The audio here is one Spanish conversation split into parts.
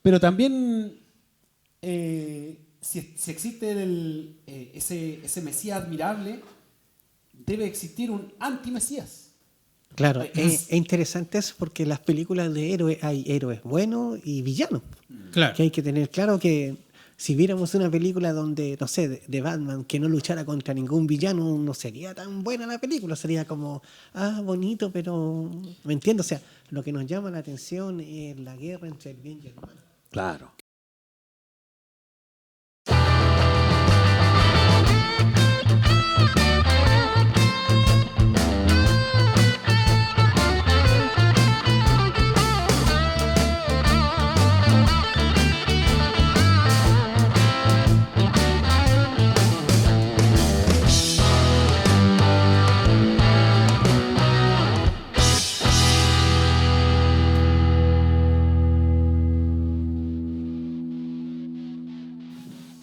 Pero también, si existe ese Mesías admirable, debe existir un anti-Mesías. Claro, es interesante eso porque en las películas de héroes hay héroes buenos y villanos. Claro. Que hay que tener claro que si viéramos una película donde, no sé, de Batman, que no luchara contra ningún villano, no sería tan buena la película. Sería como, bonito, pero... ¿Me entiendes? O sea, lo que nos llama la atención es la guerra entre el bien y el mal. Claro.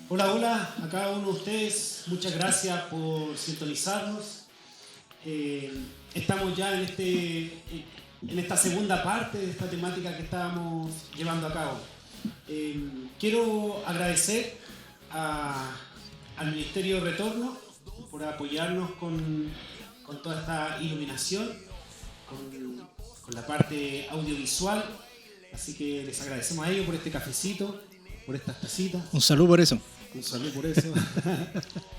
Hola, hola a cada uno de ustedes. Muchas gracias por sintonizarnos. Estamos ya en esta segunda parte de esta temática que estábamos llevando a cabo. Quiero agradecer al Ministerio de Retorno por apoyarnos con toda esta iluminación, con la parte audiovisual. Así que les agradecemos a ellos por este cafecito, por estas tacitas. Un saludo por eso. Un saludo por eso.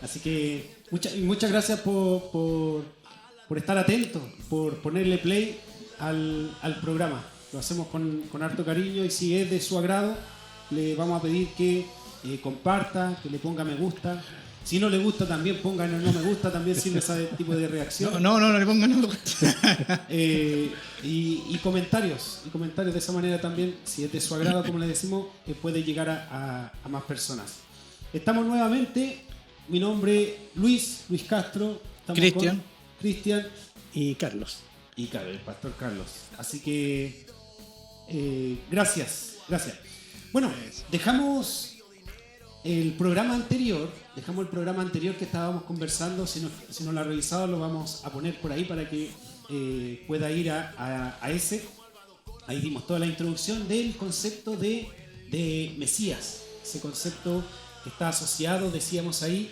Así que muchas gracias por estar atentos, por ponerle play al programa. Lo hacemos con harto cariño y si es de su agrado, le vamos a pedir que comparta, que le ponga me gusta. Si no le gusta también pongan el no me gusta, también sirve ese tipo de reacción. No le pongan no me gusta. Y comentarios. Y comentarios de esa manera también, si es de su agrado, como le decimos, puede llegar a más personas. Estamos nuevamente, mi nombre Luis Castro. Cristian. Y Carlos. Y el pastor Carlos. Así que, gracias. Bueno, dejamos el programa anterior que estábamos conversando. Si no lo ha revisado, lo vamos a poner por ahí para que pueda ir a ese. Ahí dimos toda la introducción del concepto de Mesías. Ese concepto que está asociado, decíamos ahí,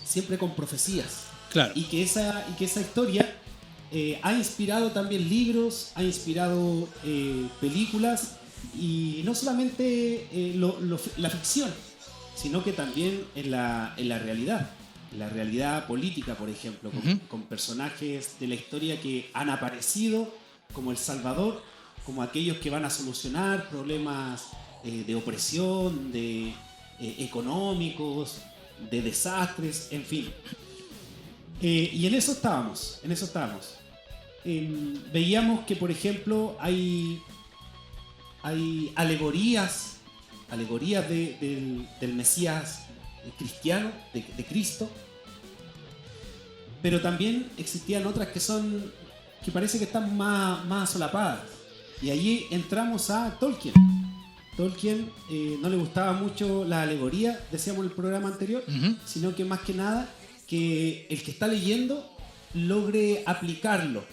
siempre con profecías. Claro. Y que esa historia ha inspirado también libros, ha inspirado películas, y no solamente la ficción, sino que también en la realidad política, por ejemplo, con personajes de la historia que han aparecido como El Salvador, como aquellos que van a solucionar problemas de opresión, de económicos, de desastres, en fin. Y en eso estábamos. Veíamos que, por ejemplo, hay alegorías del Mesías cristiano, de Cristo, pero también existían otras que parece que están más solapadas. Y allí entramos a Tolkien. Tolkien no le gustaba mucho la alegoría, decíamos en el programa anterior, sino que más que nada que el que está leyendo logre aplicarlo.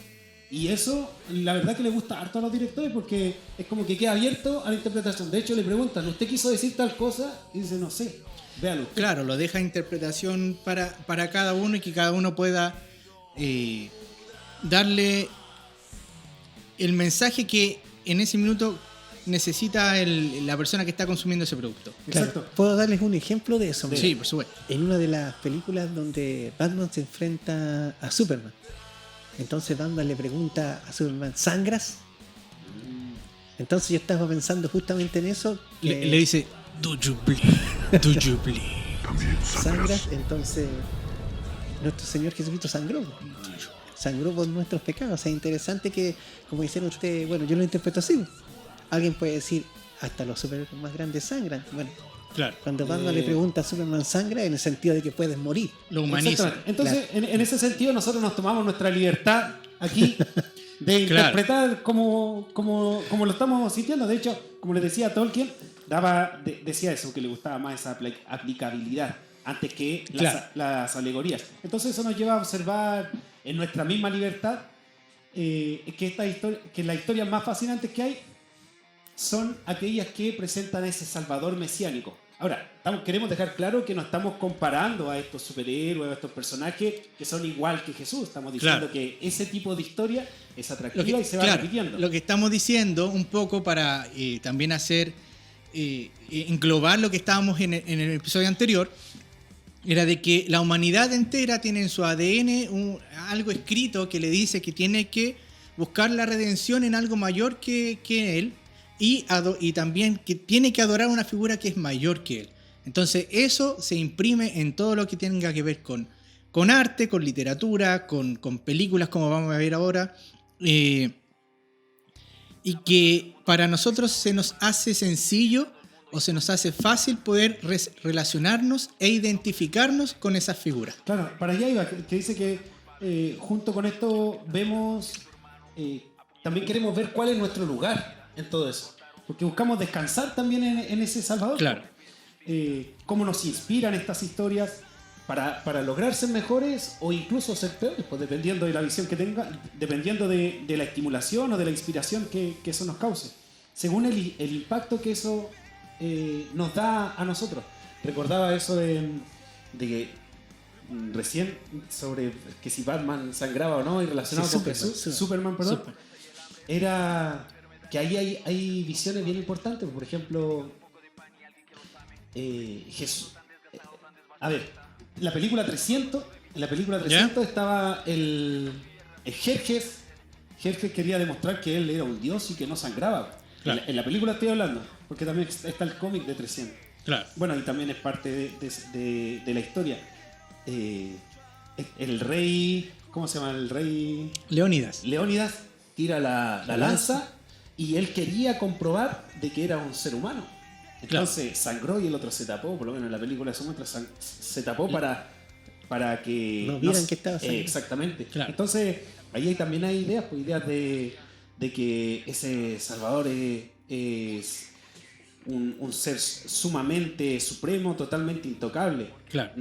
Y eso, la verdad que le gusta harto a los directores porque es como que queda abierto a la interpretación. De hecho, le preguntan, ¿usted quiso decir tal cosa? Y dice, no sé, véalo. Claro, lo deja interpretación para cada uno y que cada uno pueda darle el mensaje que en ese minuto necesita la persona que está consumiendo ese producto. Exacto. Claro. ¿Puedo darles un ejemplo de eso? Sí, por supuesto. En una de las películas donde Batman se enfrenta a Superman. Entonces Batman le pregunta a Superman, ¿sangras? Entonces yo estaba pensando justamente en eso. Le dice, do you bleed? ¿Sangras? Entonces nuestro Señor Jesucristo sangró por nuestros pecados. O sea, interesante que, como dicen ustedes, bueno, yo lo interpreto así. Alguien puede decir, hasta los superhéroes más grandes sangran. Bueno, claro. Cuando Batman le pregunta a Superman, sangra en el sentido de que puedes morir. Lo humaniza. Entonces, claro. en ese sentido, nosotros nos tomamos nuestra libertad aquí de interpretar como lo estamos sintiendo. De hecho, como les decía, Tolkien decía eso, que le gustaba más esa aplicabilidad antes que las alegorías. Entonces eso nos lleva a observar en nuestra misma libertad que las historias más fascinantes que hay son aquellas que presentan ese Salvador mesiánico. Ahora, queremos dejar claro que no estamos comparando a estos superhéroes, a estos personajes que son igual que Jesús. Estamos diciendo que ese tipo de historia es atractiva y se va repitiendo. Lo que estamos diciendo un poco para también hacer, englobar lo que estábamos en el episodio anterior, era de que la humanidad entera tiene en su ADN algo escrito que le dice que tiene que buscar la redención en algo mayor que él. Y también que tiene que adorar una figura que es mayor que él. Entonces eso se imprime en todo lo que tenga que ver con arte, con literatura, con películas como vamos a ver ahora. Y que para nosotros se nos hace sencillo o se nos hace fácil poder relacionarnos e identificarnos con esas figuras. Claro, para allá iba, que dice que junto con esto vemos, también queremos ver cuál es nuestro lugar en todo eso, porque buscamos descansar también en ese Salvador. Claro. Cómo nos inspiran estas historias para lograr ser mejores o incluso ser peores, pues dependiendo de la visión que tenga, dependiendo de la estimulación o de la inspiración que eso nos cause, según el impacto que eso nos da a nosotros. Recordaba eso de que recién sobre que si Batman sangraba o no y relacionado con Superman, era que ahí hay visiones bien importantes. Por ejemplo, Jesús. A ver, en la película 300 estaba el Jerjes. Jerjes quería demostrar que él era un dios y que no sangraba. Claro. En la película estoy hablando, porque también está el cómic de 300. Claro. Bueno, y también es parte de la historia. El rey, ¿cómo se llama? El rey Leónidas tira la lanza y él quería comprobar de que era un ser humano. Entonces sangró y el otro se tapó, por lo menos en la película se muestra, se tapó para que no vieran que estaba sangrando. Exactamente. Claro. Entonces ahí también hay ideas de que ese Salvador es un ser sumamente supremo, totalmente intocable. Claro.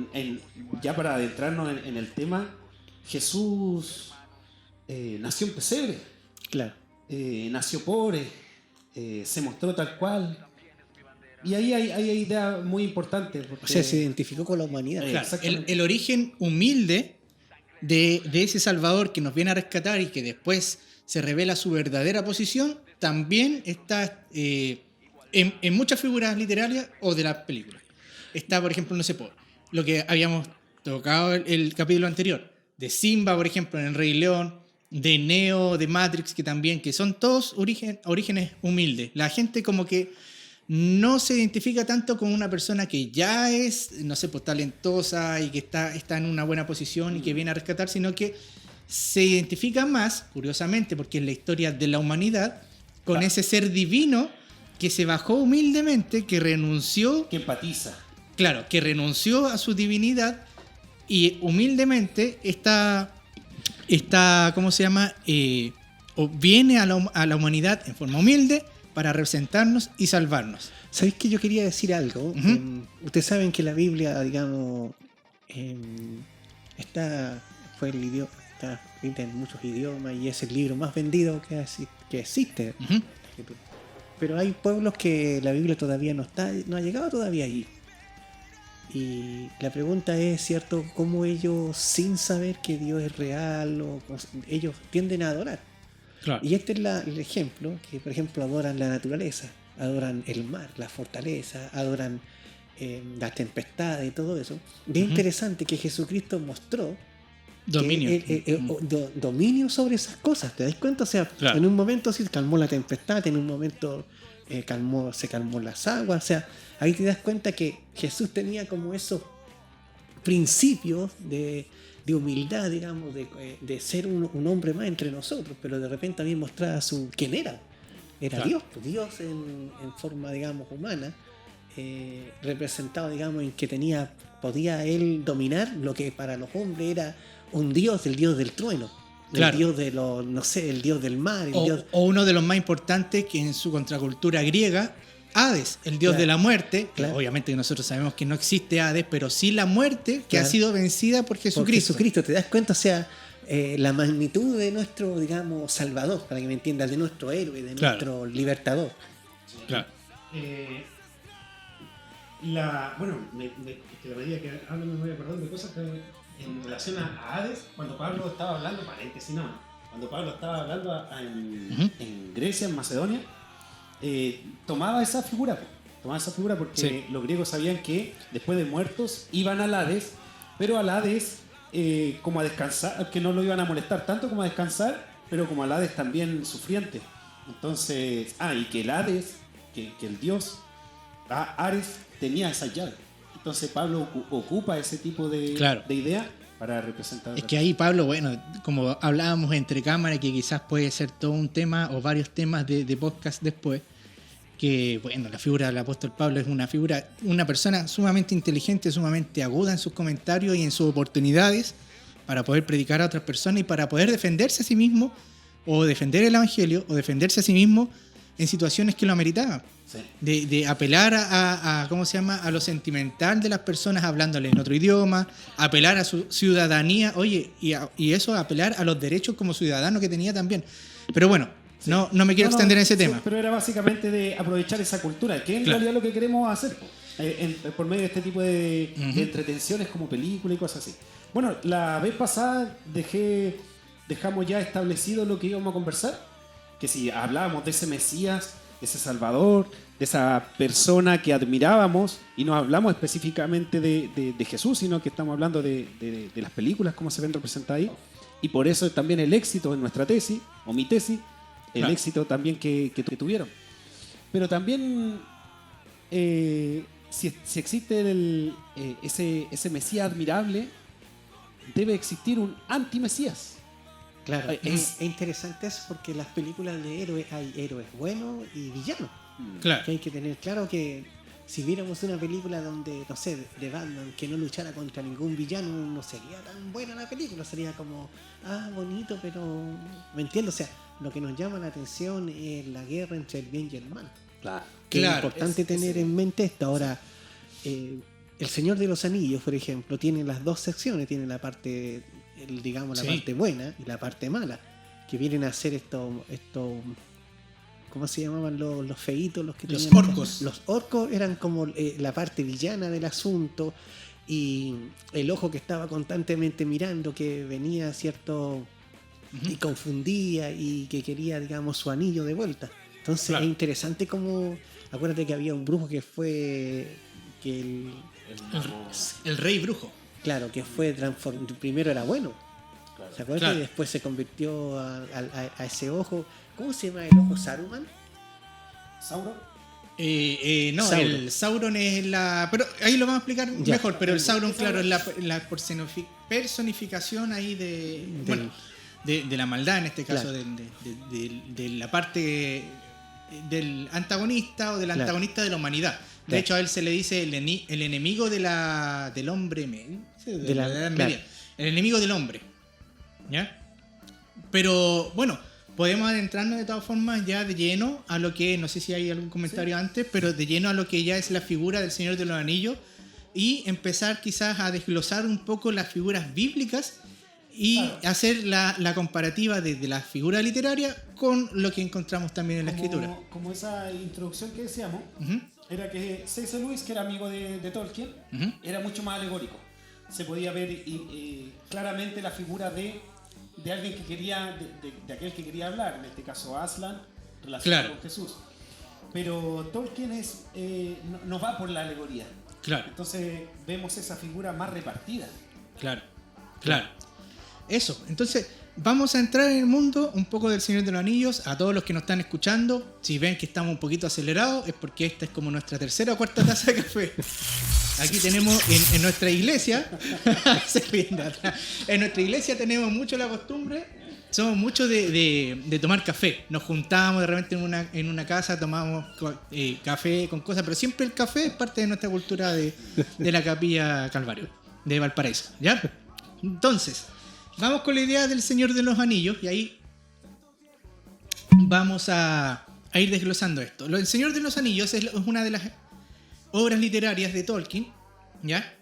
Ya para adentrarnos en el tema, Jesús nació en pesebre. Claro. Nació pobre, se mostró tal cual. Y ahí hay ideas muy importantes. O sea, se identificó con la humanidad. Claro. El origen humilde de ese Salvador que nos viene a rescatar y que después se revela su verdadera posición, también está en muchas figuras literarias o de las películas. Está, por ejemplo, no sé, lo que habíamos tocado el capítulo anterior, de Simba, por ejemplo, en El Rey León, de Neo, de Matrix, que son todos orígenes humildes. La gente como que no se identifica tanto con una persona que ya es, no sé, talentosa y que está en una buena posición y que viene a rescatar, sino que se identifica más, curiosamente, porque es la historia de la humanidad, con ese ser divino que se bajó humildemente, que renunció... Que empatiza. Claro, que renunció a su divinidad y humildemente está ¿cómo se llama? O viene a la humanidad en forma humilde para representarnos y salvarnos. ¿Sabéis que yo quería decir algo? Uh-huh. Ustedes saben que la Biblia, digamos, está escrita en muchos idiomas y es el libro más vendido que existe. Uh-huh. Pero hay pueblos que la Biblia todavía no ha llegado todavía allí. Y la pregunta es, ¿cierto?, cómo ellos, sin saber que Dios es real, ellos tienden a adorar. Claro. Y este es el ejemplo, que por ejemplo adoran la naturaleza, adoran el mar, la fortaleza, adoran las tempestades y todo eso. Y es interesante que Jesucristo mostró dominio. Dominio sobre esas cosas, ¿te das cuenta? O sea, claro, en un momento sí calmó la tempestad, en un momento se calmó las aguas, o sea, ahí te das cuenta que Jesús tenía como esos principios de humildad, digamos, de ser un hombre más entre nosotros, pero de repente también mostraba quién era. Era claro, Dios en forma, digamos, humana, representado, digamos, en que podía él dominar lo que para los hombres era un Dios, el Dios del trueno. Claro. El Dios de el Dios del mar. O uno de los más importantes que en su contracultura griega, Hades, el Dios de la muerte. Claro. Obviamente nosotros sabemos que no existe Hades, pero sí la muerte que ha sido vencida por Jesucristo. Por Jesucristo, ¿te das cuenta? O sea, la magnitud de nuestro, digamos, Salvador, para que me entiendas, de nuestro héroe, de nuestro libertador. Claro. Bueno, que la medida que hablo me voy acordando de cosas que en relación a Hades, cuando Pablo estaba hablando, paréntesis no, cuando Pablo estaba hablando en Grecia, en Macedonia, tomaba esa figura porque los griegos sabían que después de muertos iban al Hades, pero al Hades como a descansar, que no lo iban a molestar tanto como a descansar, pero como al Hades también sufriente. Entonces, y que el Hades, que el dios Ares tenía esa llave. Entonces Pablo ocupa ese tipo de idea para representar. Es que ahí Pablo, bueno, como hablábamos entre cámaras, que quizás puede ser todo un tema o varios temas de podcast después, que bueno, la figura del apóstol Pablo es una persona sumamente inteligente, sumamente aguda en sus comentarios y en sus oportunidades para poder predicar a otras personas y para poder defenderse a sí mismo o defender el evangelio o defenderse a sí mismo en situaciones que lo ameritaban. Sí. De apelar a ¿cómo se llama? A lo sentimental de las personas hablándole en otro idioma, apelar a su ciudadanía, oye, y eso, apelar a los derechos como ciudadano que tenía también. Pero bueno, sí. no me quiero extender en ese tema. Pero era básicamente de aprovechar esa cultura, que en realidad lo que queremos hacer por medio de este tipo de entretenciones como películas y cosas así. Bueno, la vez pasada dejamos ya establecido lo que íbamos a conversar, que si hablábamos de ese Mesías, de ese Salvador, de esa persona que admirábamos, y no hablamos específicamente de Jesús, sino que estamos hablando de las películas, cómo se ven representadas ahí, y por eso también el éxito en nuestra tesis, o mi tesis, el éxito también que tuvieron. Pero también, si existe ese Mesías admirable, debe existir un anti-Mesías. Claro, es interesante eso porque en las películas de héroes hay héroes buenos y villanos. Claro. Que hay que tener claro que si viéramos una película donde, no sé, de Batman, que no luchara contra ningún villano, no sería tan buena la película, sería como, bonito, pero ¿me entiendes? O sea, lo que nos llama la atención es la guerra entre el bien y el mal. Claro. Que es importante tener en mente esto. Ahora, El Señor de los Anillos, por ejemplo, tiene las dos secciones, tiene la parte, digamos, la parte buena y la parte mala, que vienen a ser esto ¿cómo se llamaban los feitos? Los orcos. Los orcos eran como la parte villana del asunto, y el ojo que estaba constantemente mirando, que venía, ¿cierto? Y confundía y que quería, digamos, su anillo de vuelta. Entonces es interesante como, acuérdate que había un brujo que fue, que el rey brujo. Claro, que fue primero era bueno. ¿Se acuerdan? Claro. Y después se convirtió a ese ojo. ¿Cómo se llama el ojo? ¿Saruman? ¿Sauron? No, Sauron. El Sauron es la... Pero ahí lo vamos a explicar mejor, pero el Sauron, claro, es la personificación ahí de la maldad, en este caso, de la parte del antagonista o del antagonista de la humanidad. De hecho, a él se le dice el enemigo del hombre medio. De la edad media. El enemigo del hombre. ¿Ya? Pero, bueno, podemos adentrarnos de todas formas ya de lleno a lo que, no sé si hay algún comentario antes, pero de lleno a lo que ya es la figura del Señor de los Anillos y empezar quizás a desglosar un poco las figuras bíblicas y hacer la comparativa de la figura literaria con lo que encontramos también en la escritura. Como esa introducción que decíamos, era que C.S. Lewis, que era amigo de Tolkien, era mucho más alegórico. Se podía ver claramente la figura de alguien que quería, de aquel que quería hablar, en este caso Aslan, relacionado con Jesús. Pero Tolkien no va por la alegoría. Claro. Entonces vemos esa figura más repartida. Claro. Eso, entonces vamos a entrar en el mundo un poco del Señor de los Anillos. A todos los que nos están escuchando, si ven que estamos un poquito acelerados, es porque esta es como nuestra tercera o cuarta taza de café. Aquí tenemos en nuestra iglesia, en nuestra iglesia tenemos mucho la costumbre, somos muchos de tomar café. Nos juntábamos de repente en una casa, tomamos café con cosas, pero siempre el café es parte de nuestra cultura de la Capilla Calvario, de Valparaíso, ¿ya? Entonces, vamos con la idea del Señor de los Anillos y ahí vamos a ir desglosando esto. El Señor de los Anillos es una de las obras literarias de Tolkien, ¿ya?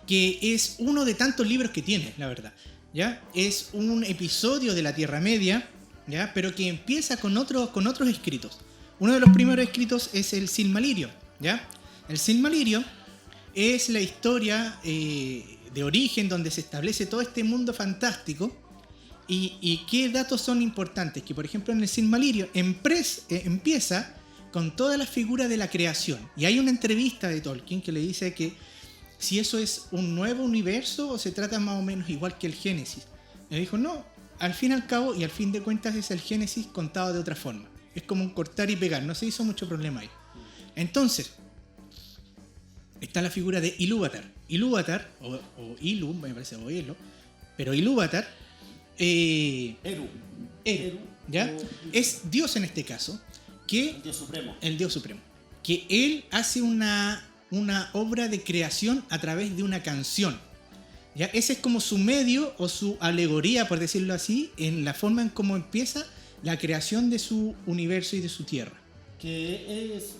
Que es uno de tantos libros que tiene, la verdad, ¿ya? Es un episodio de la Tierra Media, ¿ya? Pero que empieza con otros escritos. uno de los primeros escritos es el Silmarillion, ¿ya? El Silmarillion es la historia de origen donde se establece todo este mundo fantástico. ¿Y qué datos son importantes? Que por ejemplo en el Silmarillion empieza con todas las figuras de la creación. Y hay una entrevista de Tolkien que le dice que si eso es un nuevo universo o se trata más o menos igual que el Génesis. Y dijo, no, al fin y al cabo y al fin de cuentas es el Génesis contado de otra forma. Es como un cortar y pegar, no se hizo mucho problema ahí. Entonces, está la figura de Ilúvatar. Ilúvatar, o Ilu, me parece, o Elo, pero Ilúvatar, Eru, ¿ya? Es Dios en este caso, que el Dios Supremo. el Dios Supremo, que él hace una obra de creación a través de una canción. ¿Ya? Ese es como su medio o su alegoría, por decirlo así, en la forma en cómo empieza la creación de su universo y de su tierra. Que es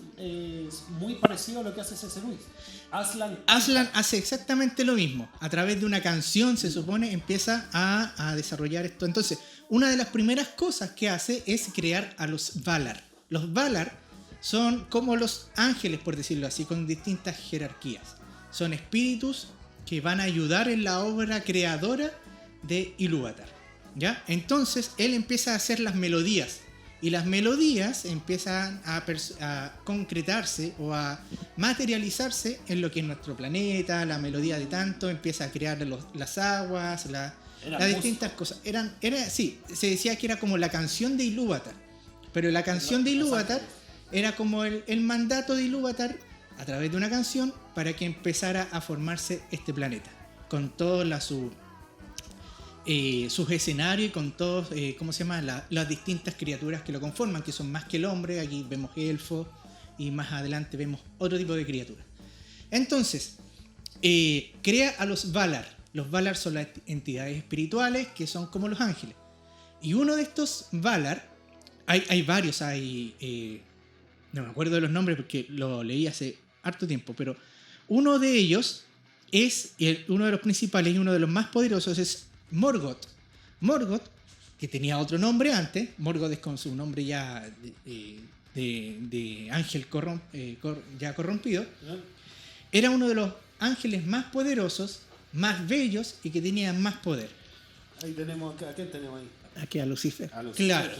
muy parecido a lo que hace C.S. Lewis. Aslan hace exactamente lo mismo. A través de una canción, se supone, empieza a desarrollar esto. Entonces, una de las primeras cosas que hace es crear a los Valar. Los Valar son como los ángeles, por decirlo así, con distintas jerarquías. Son espíritus que van a ayudar en la obra creadora de Ilúvatar, ¿ya? Entonces, él empieza a hacer las melodías. Y las melodías empiezan a concretarse o a materializarse en lo que es nuestro planeta. La melodía de tanto empieza a crear las aguas, las distintas cosas. Sí, se decía que era como la canción de Ilúvatar. Pero la canción de Ilúvatar era como el mandato de Ilúvatar a través de una canción para que empezara a formarse este planeta. Con todas sus escenarios y con todos, ¿cómo se llama? Las distintas criaturas que lo conforman, que son más que el hombre. Aquí vemos elfos y más adelante vemos otro tipo de criaturas. Entonces, crea a los Valar. Los Valar son las entidades espirituales que son como los ángeles. Y uno de estos Valar, hay varios, no me acuerdo de los nombres porque lo leí hace harto tiempo, pero uno de ellos es, uno de los principales y uno de los más poderosos es Morgoth. Morgoth, que tenía otro nombre antes, Morgoth es con su nombre ya de ángel ya corrompido, era uno de los ángeles más poderosos, más bellos y que tenía más poder. Ahí tenemos, ¿a quién tenemos ahí? Aquí a Lucifer. Claro.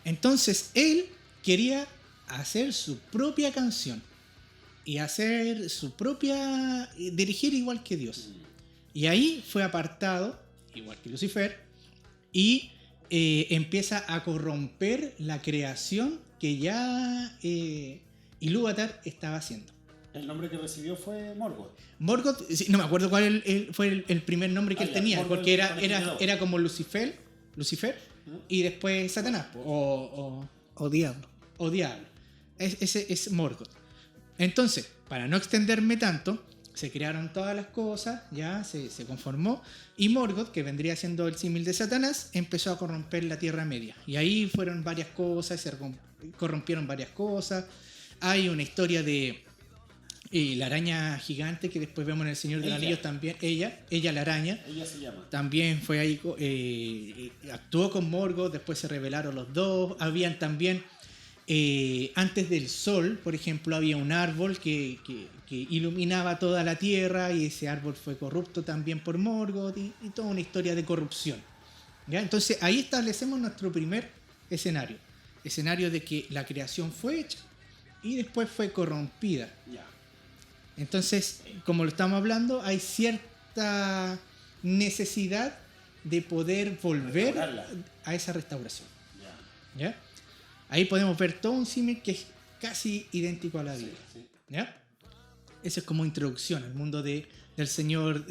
Entonces él quería hacer su propia canción y hacer su propia, dirigir igual que Dios. Y ahí fue apartado igual que Lucifer, y empieza a corromper la creación que ya Ilúvatar estaba haciendo. El nombre que recibió fue Morgoth. Morgoth, no me acuerdo cuál fue el primer nombre que él tenía, Morgoth, porque era como Lucifer, y después Satanás, o Diablo. O Diablo. Ese es Morgoth. Entonces, para no extenderme tanto, se crearon todas las cosas, ya se conformó, y Morgoth, que vendría siendo el símil de Satanás, empezó a corromper la Tierra Media. Y ahí fueron varias cosas, se corrompieron varias cosas. Hay una historia de la araña gigante que después vemos en El Señor de los Anillos también. Ella la araña. Ella se llama. También fue ahí, actuó con Morgoth, después se rebelaron los dos. Habían también... antes del sol, por ejemplo, había un árbol que iluminaba toda la tierra y ese árbol fue corrupto también por Morgoth y toda una historia de corrupción. ¿Ya? Entonces ahí establecemos nuestro primer escenario de que la creación fue hecha y después fue corrompida. Ya. Entonces, como lo estamos hablando, hay cierta necesidad de poder volver a esa restauración. Ya. ¿Ya? Ahí podemos ver todo un símil que es casi idéntico a la Biblia. Sí. ¿Ya? Eso es como introducción al mundo del Señor,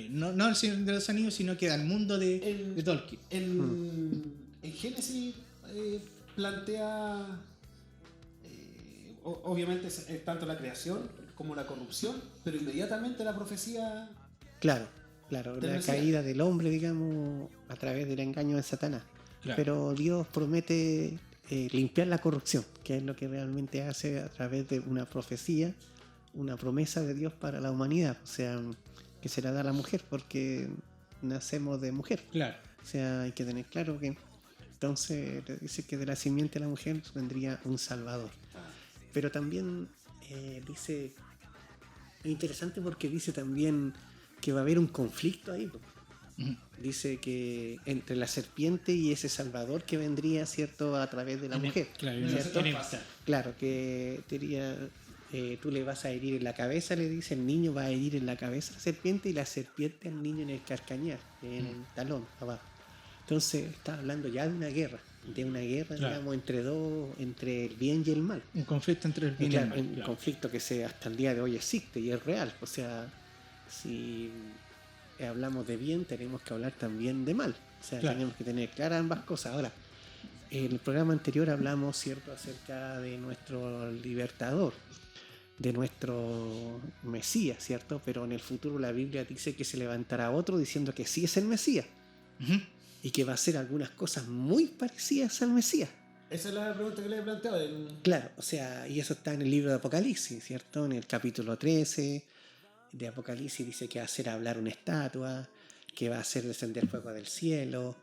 no al Señor de los Anillos, sino que al mundo de Tolkien. En Génesis plantea, obviamente, es tanto la creación como la corrupción, pero inmediatamente la profecía... Claro, la caída del hombre, digamos, a través del engaño de Satanás. Claro. Pero Dios promete limpiar la corrupción, que es lo que realmente hace a través de una profecía, una promesa de Dios para la humanidad, o sea, que se la da a la mujer, porque nacemos de mujer. Claro. O sea, hay que tener claro que Entonces dice que de la simiente de la mujer vendría un Salvador. Pero también dice, es interesante porque dice también que va a haber un conflicto ahí. Dice que entre la serpiente y ese Salvador que vendría, ¿cierto?, a través de la mujer. ¿Cierto? Claro, que diría, tú le vas a herir en la cabeza, le dice, el niño va a herir en la cabeza a la serpiente y la serpiente al niño en el carcañar, en el talón, abajo. Entonces está hablando ya de una guerra, digamos, entre el bien y el mal. Un conflicto entre el bien y el mal. Un conflicto que hasta el día de hoy existe y es real. O sea, si hablamos de bien, tenemos que hablar también de mal. O sea, tenemos que tener claras ambas cosas. Ahora, en el programa anterior hablamos, ¿cierto?, acerca de nuestro libertador, de nuestro Mesías, ¿cierto? Pero en el futuro la Biblia dice que se levantará otro diciendo que sí es el Mesías. Y que va a hacer algunas cosas muy parecidas al Mesías. Esa es la pregunta que le he planteado. Claro, o sea, y eso está en el libro de Apocalipsis, ¿cierto? En el capítulo 13 de Apocalipsis dice que va a hacer hablar una estatua, que va a hacer descender fuego del cielo,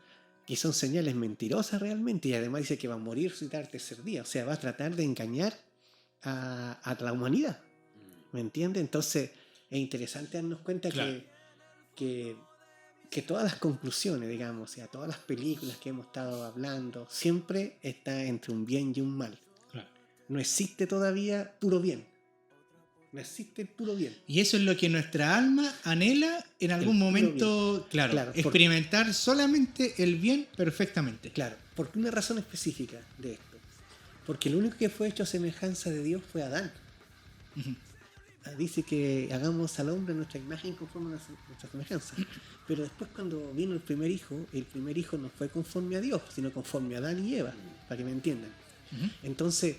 que son señales mentirosas realmente, y además dice que va a morir resucitar el tercer día. O sea, va a tratar de engañar a la humanidad. ¿Me entiendes? Entonces, es interesante darnos cuenta que todas las conclusiones, digamos, o sea, todas las películas que hemos estado hablando, siempre está entre un bien y un mal. No existe todavía puro bien. No existe el puro bien. Y eso es lo que nuestra alma anhela en algún momento, experimentar solamente el bien perfectamente. Claro, porque una razón específica de esto. Porque lo único que fue hecho a semejanza de Dios fue Adán. Dice que hagamos al hombre nuestra imagen conforme a nuestra semejanza. Pero después, cuando vino el primer hijo no fue conforme a Dios, sino conforme a Adán y Eva, para que me entiendan. Entonces,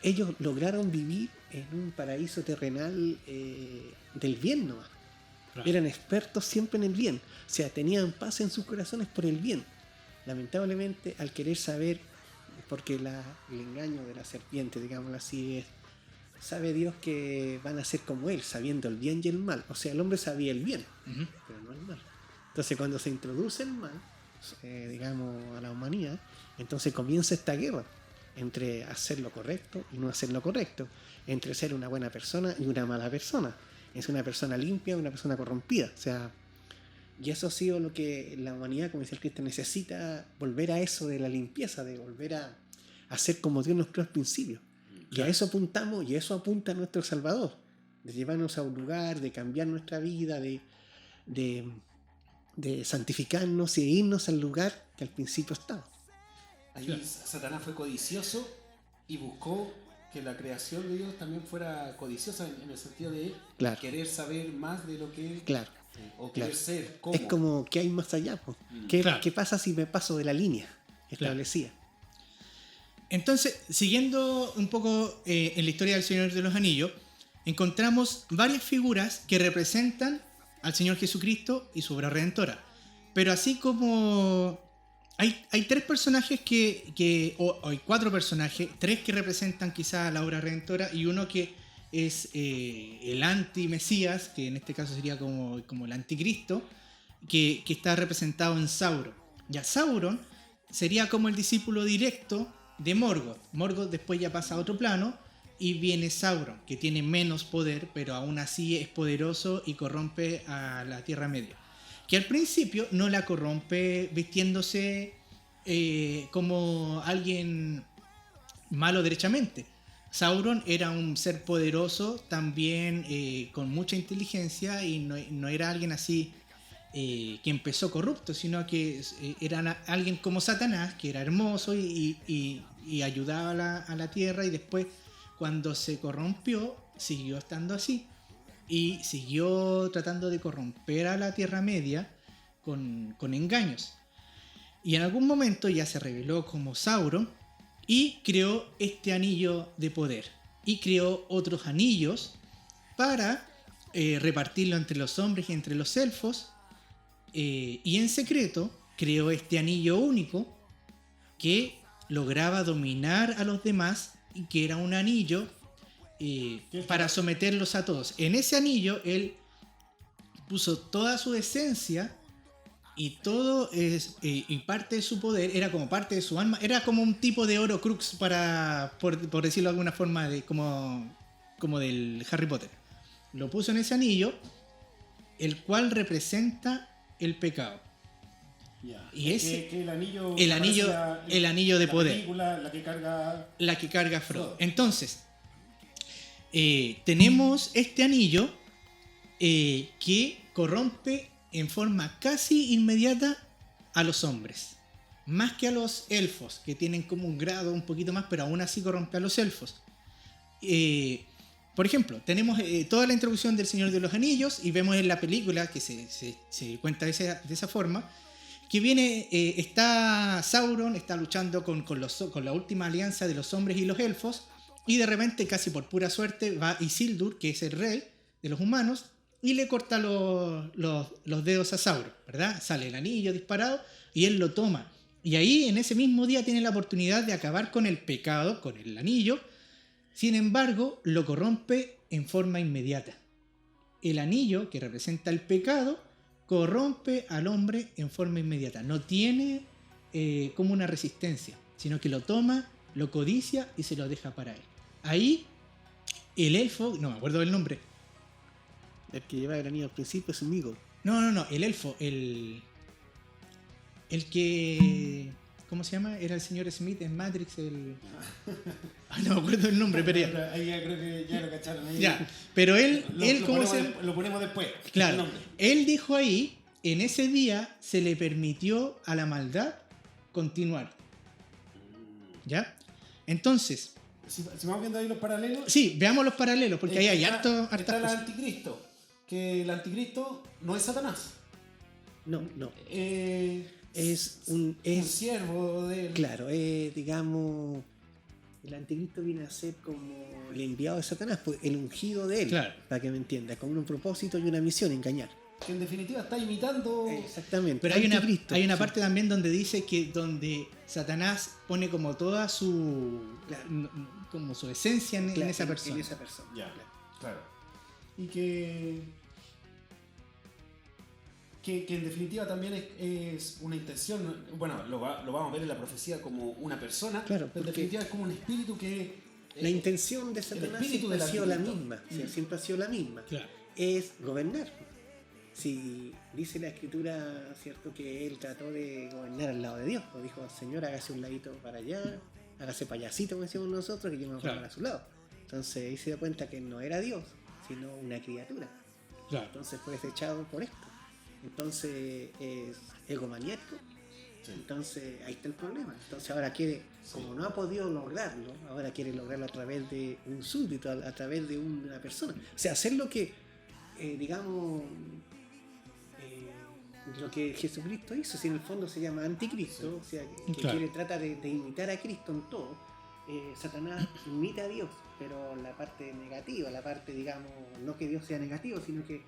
ellos lograron vivir en un paraíso terrenal del bien nomás. Eran expertos siempre en el bien. O sea, tenían paz en sus corazones por el bien. Lamentablemente, al querer saber, porque el engaño de la serpiente, digámoslo así, es, sabe Dios que van a ser como Él, sabiendo el bien y el mal. O sea, el hombre sabía el bien, pero no el mal. Entonces, cuando se introduce el mal, digamos, a la humanidad, entonces comienza esta guerra entre hacer lo correcto y no hacer lo correcto, entre ser una buena persona y una mala persona, es una persona limpia y una persona corrompida. O sea, y eso ha sido lo que la humanidad, como decía el Cristo, necesita volver a eso de la limpieza, de volver a ser como Dios nos creó al principio. Y a eso apuntamos, y eso apunta a nuestro Salvador, de llevarnos a un lugar, de cambiar nuestra vida, de santificarnos y irnos al lugar que al principio estaba. Ahí Satanás fue codicioso y buscó que la creación de Dios también fuera codiciosa en el sentido de querer saber más de lo que o querer ser como. Es como que hay más allá. ¿Qué pasa si me paso de la línea establecida? Entonces, siguiendo un poco en la historia del Señor de los Anillos, encontramos varias figuras que representan al Señor Jesucristo y su obra redentora. Pero así como hay tres personajes o hay cuatro personajes, tres que representan quizás la obra redentora y uno que es el anti-Mesías, que en este caso sería como el anticristo, que está representado en Sauron. Ya Sauron sería como el discípulo directo de Morgoth. Morgoth después ya pasa a otro plano y viene Sauron, que tiene menos poder, pero aún así es poderoso y corrompe a la Tierra Media. Que al principio no la corrompe vistiéndose como alguien malo derechamente. Sauron era un ser poderoso también con mucha inteligencia y no era alguien así que empezó corrupto, sino que era alguien como Satanás, que era hermoso y ayudaba a la tierra, y después cuando se corrompió siguió estando así y siguió tratando de corromper a la Tierra Media con engaños, y en algún momento ya se reveló como Sauron y creó este anillo de poder y creó otros anillos para repartirlo entre los hombres y entre los elfos, y en secreto creó este anillo único que lograba dominar a los demás y que era un anillo para someterlos a todos. En ese anillo él puso toda su esencia y todo es y parte de su poder era como parte de su alma, era como un tipo de Horcrux por decirlo de alguna forma como del Harry Potter. Lo puso en ese anillo, el cual representa el pecado. Ya. Y Es que el anillo. el anillo- aparece el anillo de la poder. película, la que carga Frodo. Frodo. Entonces, tenemos este anillo que corrompe en forma casi inmediata a los hombres. Más que a los elfos, que tienen como un grado un poquito más, pero aún así corrompe a los elfos. Por ejemplo, tenemos toda la introducción del Señor de los Anillos y vemos en la película que se cuenta de esa forma, que viene, está Sauron, está luchando con la última alianza de los hombres y los elfos, y de repente, casi por pura suerte, va Isildur, que es el rey de los humanos, y le corta los dedos a Sauron, ¿verdad? Sale el anillo disparado y él lo toma. Y ahí, en ese mismo día, tiene la oportunidad de acabar con el pecado, con el anillo. Sin embargo, lo corrompe en forma inmediata. El anillo, que representa el pecado, corrompe al hombre en forma inmediata. No tiene como una resistencia, sino que lo toma, lo codicia y se lo deja para él. Ahí, el elfo, no me acuerdo del nombre. El que lleva el anillo al principio es un amigo. No, el elfo, el que... ¿Cómo se llama? Era el señor Smith en Matrix, no me acuerdo del nombre, pero ya. Ahí ya creo que ya lo cacharon. Ahí. Ya, pero él ¿cómo lo ponemos después. el Claro, nombre. él dijo ahí, en ese día se le permitió a la maldad continuar. ¿Ya? Entonces, Si vamos viendo ahí los paralelos. sí, veamos los paralelos, porque ahí hay está hartas el cosas. anticristo. Que el anticristo no es Satanás. No. Es un siervo de él. Claro, digamos, el anticristo viene a ser como el enviado de Satanás, pues, el ungido de él, Claro. para que me entienda, con un propósito y una misión, engañar. Que en definitiva está imitando. Exactamente. Pero hay Anticristo, una sí. parte también donde dice que donde Satanás pone como toda como su esencia en Claro, esa persona. En esa persona. Ya, claro. claro. Y que en definitiva también es una intención. Bueno, lo vamos a ver en la profecía como una persona. Claro, pero en porque definitiva es como un espíritu que. La intención de Satanás espíritu siempre ha del sido la anticristo. misma. O sea, siempre ha sido la misma. Claro. Es gobernar. Si dice la escritura, cierto, que él trató de gobernar al lado de Dios, pues dijo, Señor, hágase un ladito para allá, hágase payasito, como decimos nosotros, que yo me voy a Claro. poner a su lado. Entonces ahí se da cuenta que no era Dios, sino una criatura. Claro. Entonces fue desechado por esto. Entonces es egomaniaco. Sí. Entonces ahí está el problema. Entonces ahora quiere, como no ha podido lograrlo, ahora quiere lograrlo a través de un súbdito, a través de una persona. O sea, hacer lo que, digamos, lo que Jesucristo hizo, si en el fondo se llama anticristo, o sea, que Claro. trata de imitar a Cristo en todo. Satanás imita a Dios, pero la parte negativa, la parte, digamos, no que Dios sea negativo, sino que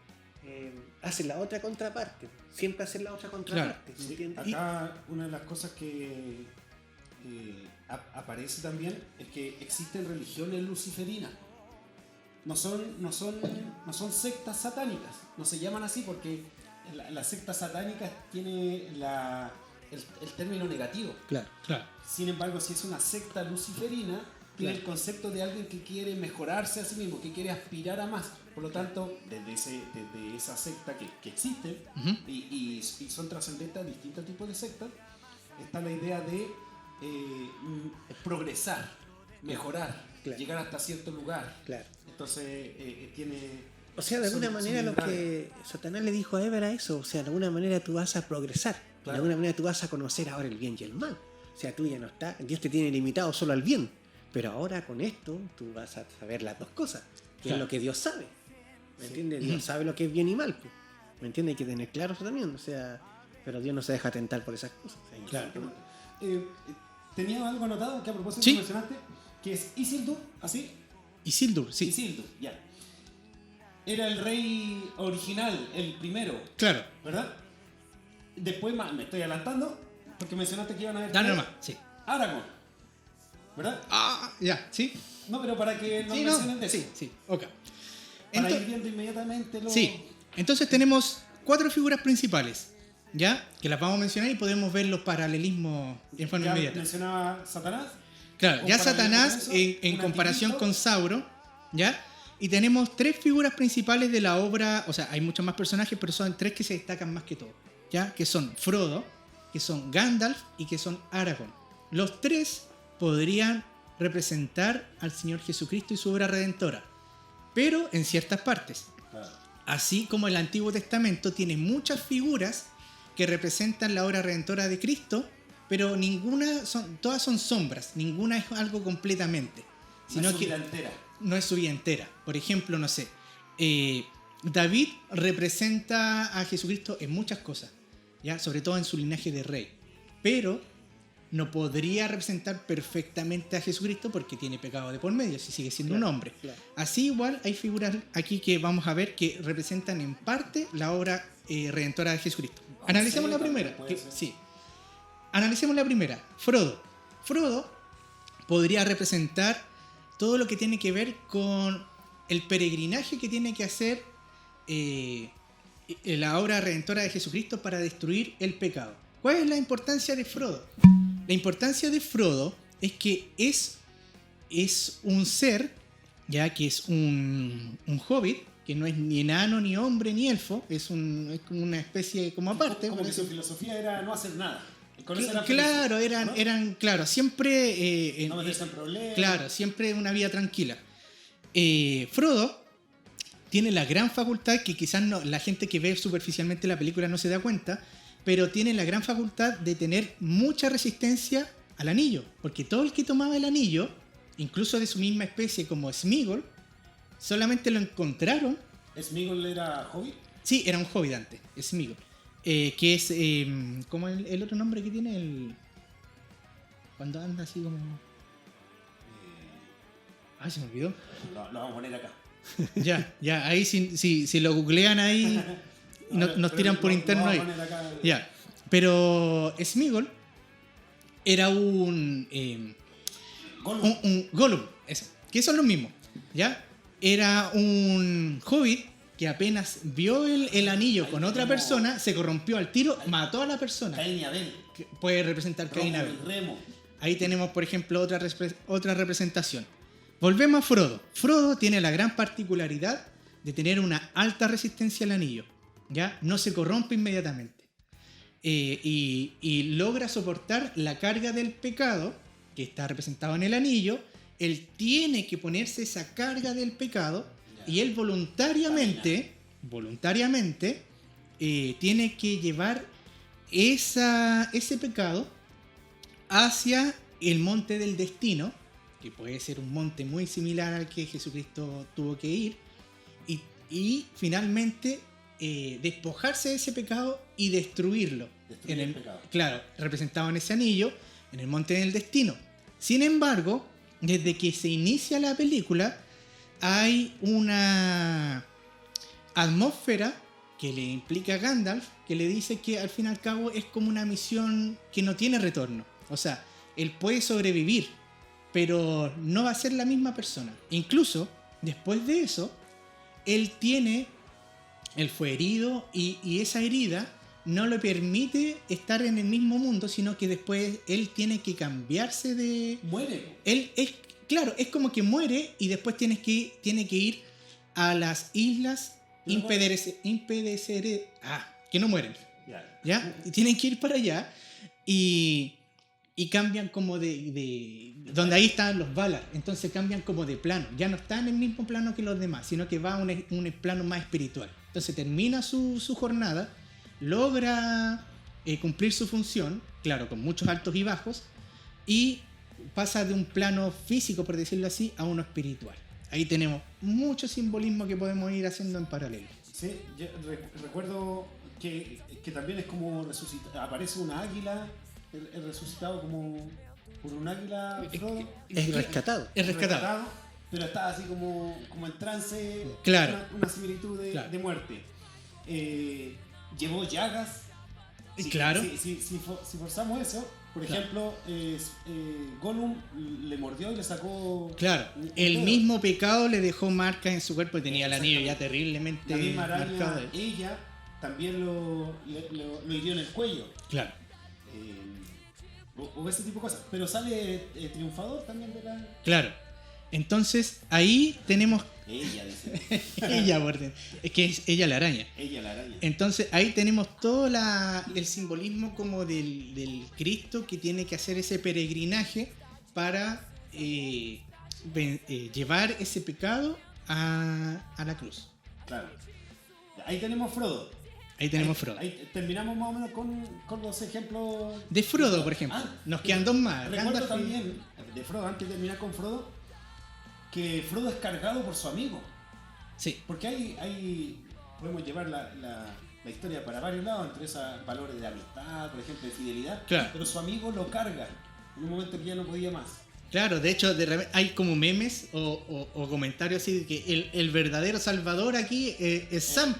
hace la otra contraparte, siempre hace la otra contraparte, ¿me entiendes? Acá una de las cosas que aparece también es que existen religiones luciferinas. No son sectas satánicas, no se llaman así porque la secta satánica tiene el término negativo. Claro. Claro. Sin embargo, si es una secta luciferina, tiene el concepto de alguien que quiere mejorarse a sí mismo, que quiere aspirar a más. Por lo tanto, desde esa secta que existe, Ujú. y son trascendentes a distintos tipos de sectas, está la idea de progresar, mejorar, Claro. llegar hasta cierto lugar. Claro. Entonces, tiene... O sea, de alguna son manera lo liberales. que Satanás le dijo a Eva era eso, o sea, de alguna manera tú vas a progresar, Claro. de alguna manera tú vas a conocer ahora el bien y el mal. O sea, tú ya no estás, Dios te tiene limitado solo al bien, pero ahora con esto tú vas a saber las dos cosas, que Claro. es lo que Dios sabe. ¿Me Sí. entiendes? Dios sabe lo que es bien y mal, pues. ¿Me entiendes? Hay que tener claro eso también, o sea, pero Dios no se deja tentar por esas cosas. O sea, Claro. Tenía algo anotado que a propósito Sí. mencionaste, que es Isildur, ¿así? Isildur, sí. Isildur, ya. Era el rey original, el primero, Claro. ¿verdad? Después me estoy adelantando, porque mencionaste que iban a haber Dale tres. nomás, sí. Aragorn, ¿verdad? Ya, sí. No, pero para que nos Sí, mencionen de eso. sí, ok. Para Ento- ir viendo inmediatamente lo... Sí, entonces tenemos 4 figuras principales. ¿ya? Que las vamos a mencionar y podemos ver los paralelismos en forma Ya inmediata. mencionaba Satanás. Claro, Un ya paralelismo Satanás con eso, en un comparación anticristo. con Sauro, ¿ya? Y tenemos 3 figuras principales de la obra, o sea, hay muchos más personajes, pero son 3 que se destacan más que todo, ¿ya? Que son Frodo, que son Gandalf y que son Aragorn. Los 3 podrían representar al Señor Jesucristo y su obra redentora, pero en ciertas partes. Claro. Así como el Antiguo Testamento tiene muchas figuras que representan la obra redentora de Cristo, pero todas son sombras, ninguna es algo completamente. Sino No es su que vida entera. no es su vida entera. Por ejemplo, no sé, David representa a Jesucristo en muchas cosas, ¿ya? Sobre todo en su linaje de rey, pero no podría representar perfectamente a Jesucristo porque tiene pecado de por medio, si sigue siendo un hombre. claro. Así igual hay figuras aquí que vamos a ver que representan en parte la obra redentora de Jesucristo. Analicemos la primera. puede ser. Sí. Analicemos la primera. Frodo podría representar todo lo que tiene que ver con el peregrinaje que tiene que hacer la obra redentora de Jesucristo para destruir el pecado. ¿Cuál es la importancia de Frodo? La importancia de Frodo es que es un ser, ya que es un hobbit, que no es ni enano, ni hombre, ni elfo, es como una especie como aparte. Como por que eso- su filosofía era no hacer nada. Con eso Que- era claro, feliz, ¿no? eran, claro, siempre No meterse en problemas. claro, siempre una vida tranquila. Frodo tiene la gran facultad que quizás la gente que ve superficialmente la película no se da cuenta, pero tiene la gran facultad de tener mucha resistencia al anillo, porque todo el que tomaba el anillo, incluso de su misma especie como Sméagol, solamente lo encontraron. ¿Sméagol era hobbit? Sí, era un hobbit antes, Sméagol. Que es, ¿cómo es el otro nombre que tiene? Cuando anda así como... Ay, se me olvidó. Lo vamos a poner acá. Ya, ahí si lo googlean ahí, nos Pero tiran por lo interno vamos ahí. a poner acá. Ya, pero Sméagol era un Gollum, eso, que son los mismos, ¿ya? Era un hobbit que apenas vio el anillo con otra persona, se corrompió al tiro, mató a la persona. Caín y Abel. Que puede representar Caín y Rómulo Abel. y Remo. Ahí tenemos, por ejemplo, otra representación. Volvemos a Frodo. Frodo tiene la gran particularidad de tener una alta resistencia al anillo, ¿ya? No se corrompe inmediatamente. Y logra soportar la carga del pecado que está representado en el anillo. Él tiene que ponerse esa carga del pecado y él voluntariamente tiene que llevar ese pecado hacia el monte del destino, que puede ser un monte muy similar al que Jesucristo tuvo que ir, y finalmente despojarse de ese pecado y destruirlo. Destruir el pecado. Claro, representado en ese anillo, en el monte del destino. Sin embargo, desde que se inicia la película, hay una atmósfera que le implica a Gandalf, que le dice que al fin y al cabo es como una misión que no tiene retorno. O sea, él puede sobrevivir, pero no va a ser la misma persona. Incluso, después de eso, él fue herido y esa herida no le permite estar en el mismo mundo, sino que después él tiene que cambiarse de... Muere. Claro, es como que muere y después tiene que ir a las islas No que no mueren, Ya. ¿ya? Y tienen que ir para allá y cambian como de donde ahí están los Valar, entonces cambian como de plano, ya no están en el mismo plano que los demás, sino que va a un plano más espiritual. Entonces termina su jornada, logra cumplir su función, claro, con muchos altos y bajos, y pasa de un plano físico, por decirlo así, a uno espiritual. Ahí tenemos mucho simbolismo que podemos ir haciendo en paralelo. Sí, yo recuerdo que también es como aparece una águila, el resucitado como por un águila, Frodo. Es rescatado. Es rescatado. Pero está así como en trance, Claro. una similitud Claro. de muerte. Llevó llagas. Claro. Si forzamos eso, por Claro. ejemplo, Gollum le mordió y le sacó. Claro, el dedo. mismo pecado le dejó marcas en su cuerpo y tenía el anillo ya terriblemente La misma marcado. araña, ella también lo hirió en el cuello. Claro. O ese tipo de cosas. Pero sale triunfador también de la... Claro. Entonces, ahí tenemos... Ella, dice. Es que es ella la araña. Ella, la araña. Entonces, ahí tenemos todo el simbolismo como del Cristo que tiene que hacer ese peregrinaje para llevar ese pecado a la cruz. Claro. Ahí tenemos Frodo. Ahí tenemos Frodo. Ahí terminamos más o menos con los ejemplos. De Frodo, por ejemplo. Nos quedan dos más. Recuerdo Gandalf y- también, de Frodo, antes de terminar con Frodo, que Frodo es cargado por su amigo. Sí, Porque podemos llevar la historia para varios lados, entre esos valores de amistad, por ejemplo, de fidelidad. Claro. Pero su amigo lo carga en un momento que ya no podía más. claro. De hecho, de repente hay como memes o comentarios así de que el verdadero salvador aquí es Sam.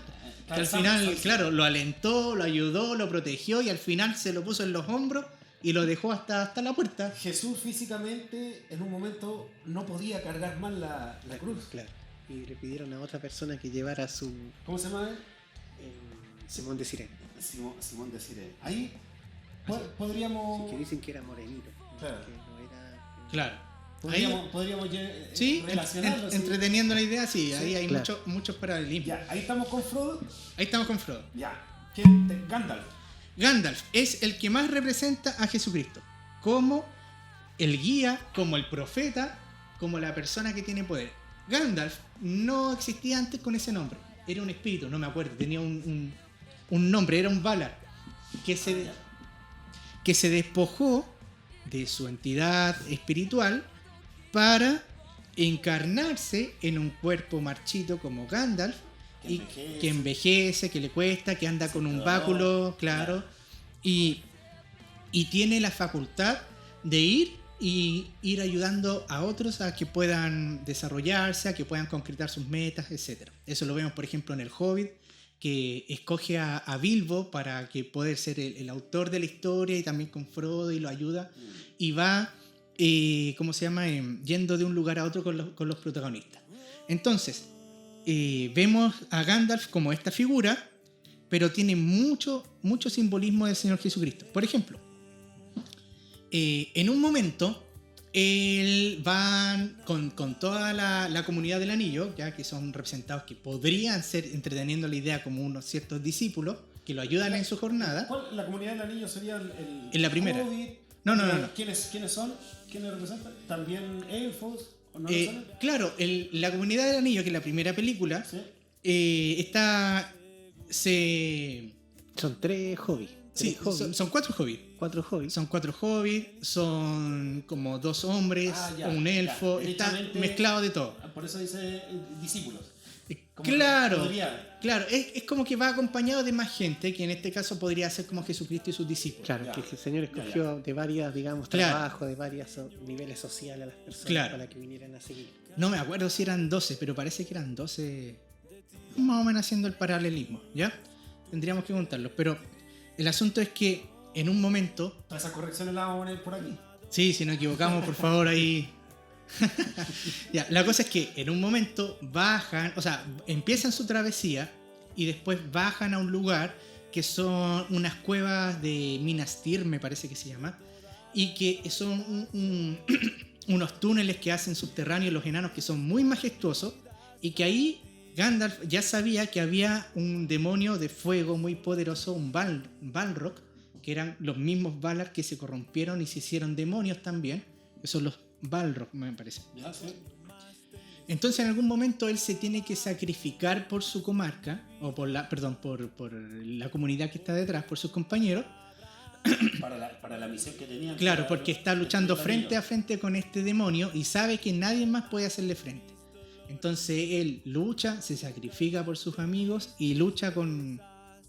Que al final, claro, lo alentó, lo ayudó, lo protegió y al final se lo puso en los hombros y lo dejó hasta la puerta. Jesús físicamente en un momento no podía cargar más la cruz. Claro. Y le pidieron a otra persona que llevara su ¿Cómo se llama él? Simón de Sirene. Simón de Sirene. Ahí podríamos... Que dicen que era morenito. Claro. Que no era... Claro. Podríamos Sí, relacionarlo. ¿sí? entreteniendo la idea, sí, ahí hay claro. muchos paralelismos. Ya, ahí estamos con Frodo. Ahí estamos con Frodo. Ya. Gandalf. Gandalf es el que más representa a Jesucristo, como el guía, como el profeta, como la persona que tiene poder. Gandalf no existía antes con ese nombre, era un espíritu, no me acuerdo, tenía un nombre, era un Valar, que se despojó de su entidad espiritual para encarnarse en un cuerpo marchito como Gandalf, y que envejece, que le cuesta, que anda con un dolor, báculo, claro, y tiene la facultad de ir ayudando a otros a que puedan desarrollarse, a que puedan concretar sus metas, etc. Eso lo vemos, por ejemplo, en El Hobbit, que escoge a Bilbo para que pueda ser el autor de la historia, y también con Frodo, y lo ayuda, y va, ¿cómo se llama? Yendo de un lugar a otro con los protagonistas. Entonces, vemos a Gandalf como esta figura, pero tiene mucho simbolismo del Señor Jesucristo. Por ejemplo, en un momento, él va con toda la comunidad del anillo, ya que son representados que podrían ser, entreteniendo la idea, como unos ciertos discípulos que lo ayudan en su jornada. ¿Cuál, la comunidad del anillo sería En la primera. Hobbit? No. ¿Quiénes son? ¿Quiénes representan? ¿También elfos? ¿O no Claro, la comunidad del anillo, que es la primera película, ¿Sí? Son 3 hobbies. Sí, son 4 hobbits. 4 hobbies. Son 4 hobbits, son como 2 hombres, Ya, un elfo, ya. está Derechamente- mezclado de todo. Por eso dice discípulos. Como Claro, podría- claro, es como que va acompañado de más gente, que en este caso podría ser como Jesucristo y sus discípulos. Claro, Ya. que el Señor escogió de varias, digamos, Claro. trabajos, de varios niveles sociales a las personas Claro. para que vinieran a seguir. No me acuerdo si eran 12, pero parece que eran 12, más o menos haciendo el paralelismo, ¿ya? Tendríamos que contarlos, pero el asunto es que en un momento, Todas esas correcciones las vamos a poner por aquí. sí, si nos equivocamos, por favor, ahí... Ya, la cosa es que en un momento bajan, o sea, empiezan su travesía y después bajan a un lugar que son unas cuevas de Minas Tirith, me parece que se llama, y que son unos túneles que hacen subterráneos los enanos, que son muy majestuosos, y que ahí Gandalf ya sabía que había un demonio de fuego muy poderoso, un Balrog, que eran los mismos Valar que se corrompieron y se hicieron demonios también, que son los Balrog, me parece. Ya, sí. Entonces en algún momento él se tiene que sacrificar por su comarca, o por la comunidad que está detrás, por sus compañeros. Para la misión que tenían. Claro, porque está luchando frente a frente con este demonio y sabe que nadie más puede hacerle frente. Entonces él lucha, se sacrifica por sus amigos y lucha con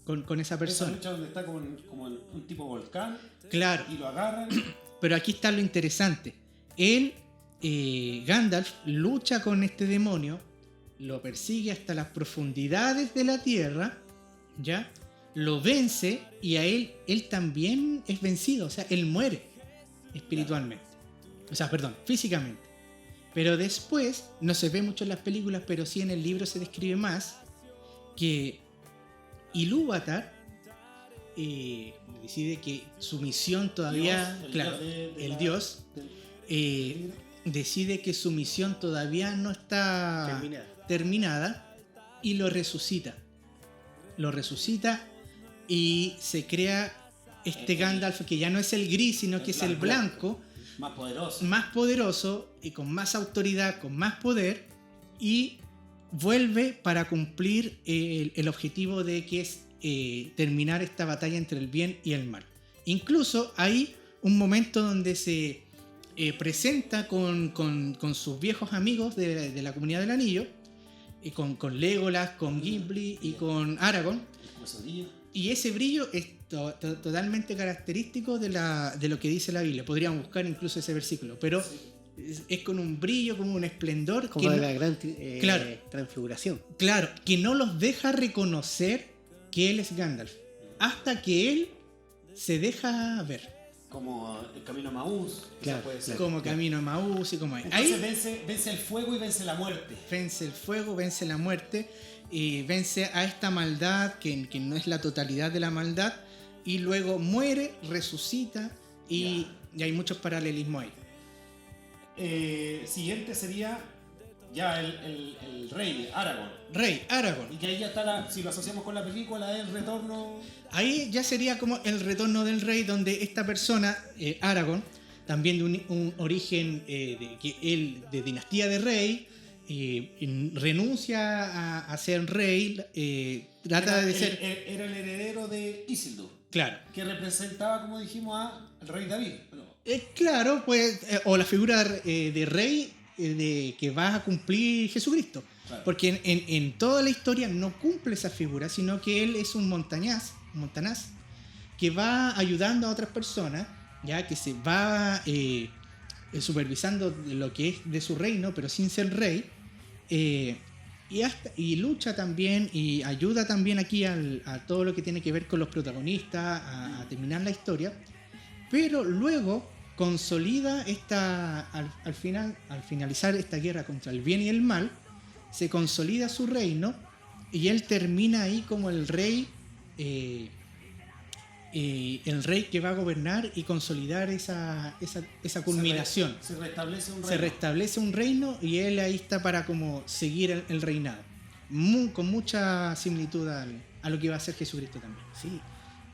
esa Esa persona. lucha donde está como en un tipo volcán Claro, y lo agarran. pero aquí está lo interesante. Él, Gandalf, lucha con este demonio, lo persigue hasta las profundidades de la tierra, ¿ya? Lo vence y a él también es vencido, o sea, él muere espiritualmente. O sea, perdón, físicamente. Pero después, no se ve mucho en las películas, pero sí en el libro se describe más, que Ilúvatar decide que su misión todavía, el Dios, decide que su misión todavía no está terminada y lo resucita. Lo resucita y se crea este Gandalf que ya no es el gris, sino que es el blanco. Más poderoso y con más autoridad, con más poder, y vuelve para cumplir el objetivo de que es terminar esta batalla entre el bien y el mal. Incluso hay un momento donde se presenta con sus viejos amigos de la Comunidad del Anillo, con Legolas, con Gimli y con Aragorn, y ese brillo es totalmente característico de lo que dice la Biblia. Podríamos buscar incluso ese versículo, pero es con un brillo, como un esplendor, como que de la gran transfiguración. Claro, que no los deja reconocer que él es Gandalf hasta que él se deja ver. Como el camino a Maús, claro, puede ser. Como camino a Maús y como ahí. Entonces vence el fuego y vence la muerte. Vence el fuego, vence la muerte y vence a esta maldad que no es la totalidad de la maldad, y luego muere, resucita y hay muchos paralelismos ahí. Siguiente sería ya el rey, Aragorn. Rey, Aragorn. Y que ahí ya está, si lo asociamos con la película, el retorno. Ahí ya sería como el retorno del rey, donde esta persona, Aragorn, también de un origen de dinastía de rey, renuncia a ser rey, trata de ser... Era el heredero de Isildur. Claro. Que representaba, como dijimos, al rey David. Claro, pues, o la figura de rey que va a cumplir Jesucristo. Claro. Porque en toda la historia no cumple esa figura, sino que él es un montañaz que va ayudando a otras personas, ya que se va supervisando lo que es de su reino, pero sin ser rey, y lucha también y ayuda también aquí a todo lo que tiene que ver con los protagonistas, a terminar la historia, pero luego consolida al finalizar esta guerra contra el bien y el mal, se consolida su reino y él termina ahí como el rey que va a gobernar y consolidar esa culminación. Se restablece un reino y él ahí está para como seguir el reinado, con mucha similitud a lo que va a hacer Jesucristo también. Sí.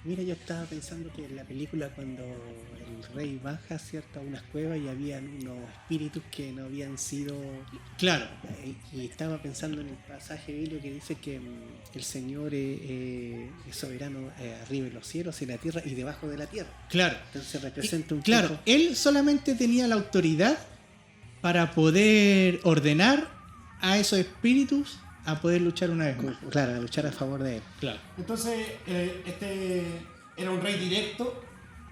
Mira, yo estaba pensando que en la película, cuando el rey baja, ¿cierto?, a unas cuevas y habían unos espíritus que no habían sido... Claro. Y estaba pensando en el pasaje bíblico que dice que el Señor es soberano arriba en los cielos, en la tierra y debajo de la tierra. Claro. Entonces representa un Claro, poco... él solamente tenía la autoridad para poder ordenar a esos espíritus a poder luchar una vez más. Claro, a luchar a favor de él. Claro. Entonces, este era un rey directo,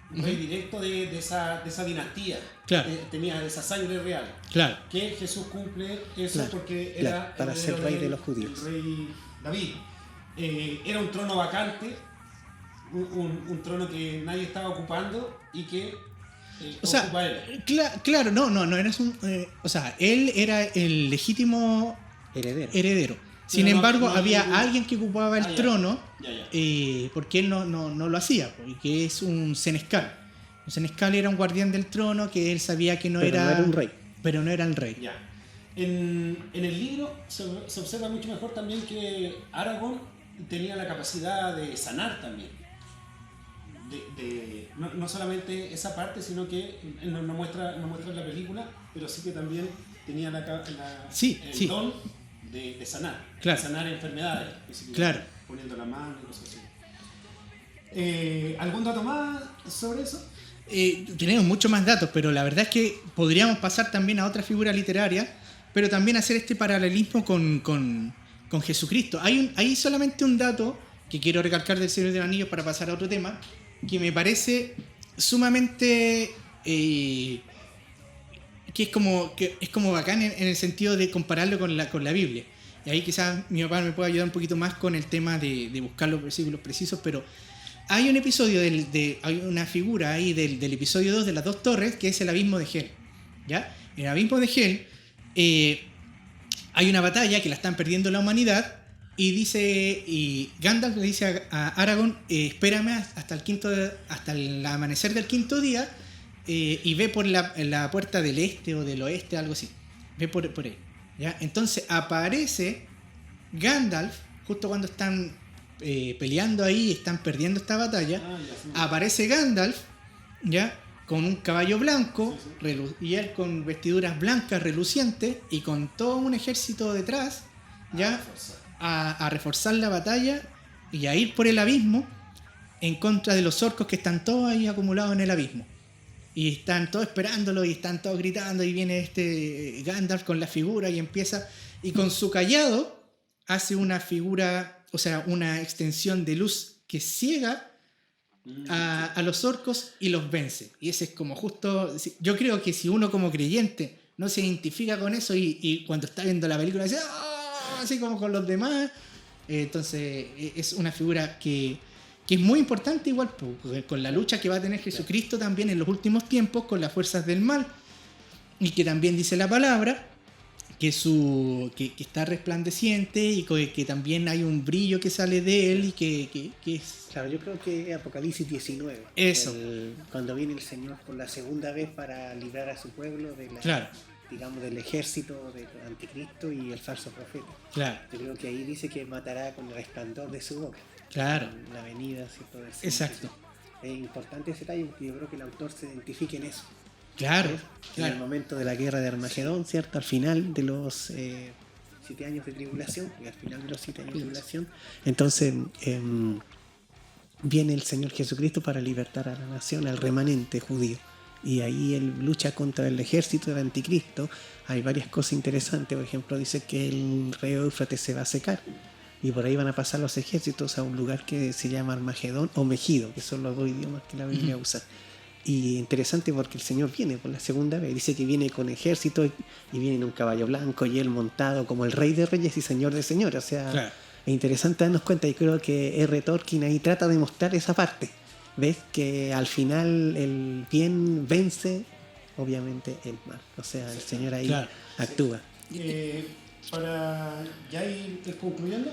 de esa dinastía. Claro. Tenía esa sangre real. Claro. Que Jesús cumple eso, claro, porque claro, era para ser rey de los judíos. El rey David. Era un trono vacante, un trono que nadie estaba ocupando y que ocupa él. Claro, no eres un... o sea, él era el legítimo heredero. Sin embargo, había alguien que ocupaba el trono, porque él no lo hacía, porque es un senescal. Un senescal era un guardián del trono que él sabía que no era un rey. Pero no era el rey. Ya. En el libro se observa mucho mejor también que Aragorn tenía la capacidad de sanar también. No solamente esa parte, sino que no muestra en la película, pero sí que también tenía el don de sanar, claro, de sanar enfermedades, claro, poniendo la mano y cosas así. ¿Algún dato más sobre eso? Tenemos muchos más datos, pero la verdad es que podríamos pasar también a otra figura literaria, pero también hacer este paralelismo con Jesucristo. Hay solamente un dato que quiero recalcar del Señor de los Anillos para pasar a otro tema, que me parece sumamente... que es como bacán en el sentido de compararlo con la Biblia. Y ahí quizás mi papá me pueda ayudar un poquito más con el tema de buscar los versículos precisos, pero hay un episodio, hay una figura ahí del episodio 2 de las dos torres, que es el abismo de Hel. ¿Ya? En el abismo de Hel hay una batalla que la están perdiendo la humanidad, y Gandalf le dice a Aragorn, espérame hasta el amanecer del quinto día, y ve por la puerta del este o del oeste, algo así. Ve por ahí. ¿Ya? Entonces aparece Gandalf, justo cuando están peleando ahí, están perdiendo esta batalla. Aparece Gandalf, ¿ya? Con un caballo blanco, y él con vestiduras blancas relucientes y con todo un ejército detrás, ¿ya? A reforzar la batalla y a ir por el abismo en contra de los orcos que están todos ahí acumulados en el abismo. Y están todos esperándolo y están todos gritando, y viene este Gandalf con la figura y empieza, y con su cayado hace una figura, o sea, una extensión de luz que ciega a los orcos y los vence. Y ese es como justo, yo creo que si uno como creyente no se identifica con eso y cuando está viendo la película dice ¡ah! Así como con los demás, entonces es una figura que es muy importante igual, con la lucha que va a tener Jesucristo también en los últimos tiempos con las fuerzas del mal, y que también dice la palabra que está resplandeciente y que también hay un brillo que sale de él y que es... Claro, yo creo que Apocalipsis 19. Eso. Cuando viene el Señor por la segunda vez para librar a su pueblo digamos, del ejército del anticristo y el falso profeta. Claro. Yo creo que ahí dice que matará con el resplandor de su boca. Claro. La venida, ¿cierto? Del Señor. Exacto. Es importante ese detalle porque yo creo que el autor se identifica en eso. Claro. En el momento de la guerra de Armagedón, ¿cierto? Al final de los 7 años de tribulación, y al final de los 7 años de tribulación, entonces viene el Señor Jesucristo para libertar a la nación, al remanente judío. Y ahí él lucha contra el ejército del anticristo. Hay varias cosas interesantes. Por ejemplo, dice que el río Éufrates se va a secar y por ahí van a pasar los ejércitos a un lugar que se llama Armagedón o Megido, que son los dos idiomas que la Biblia usa. Y interesante porque el Señor viene por la segunda vez. Dice que viene con ejército y viene en un caballo blanco y él montado como el rey de reyes y señor de señores. O sea, claro. Es interesante darnos cuenta, y creo que R. Tolkien ahí trata de mostrar esa parte. ¿Ves? Que al final el bien vence, obviamente, el mal. O sea, el Señor ahí actúa. Para ya ir concluyendo.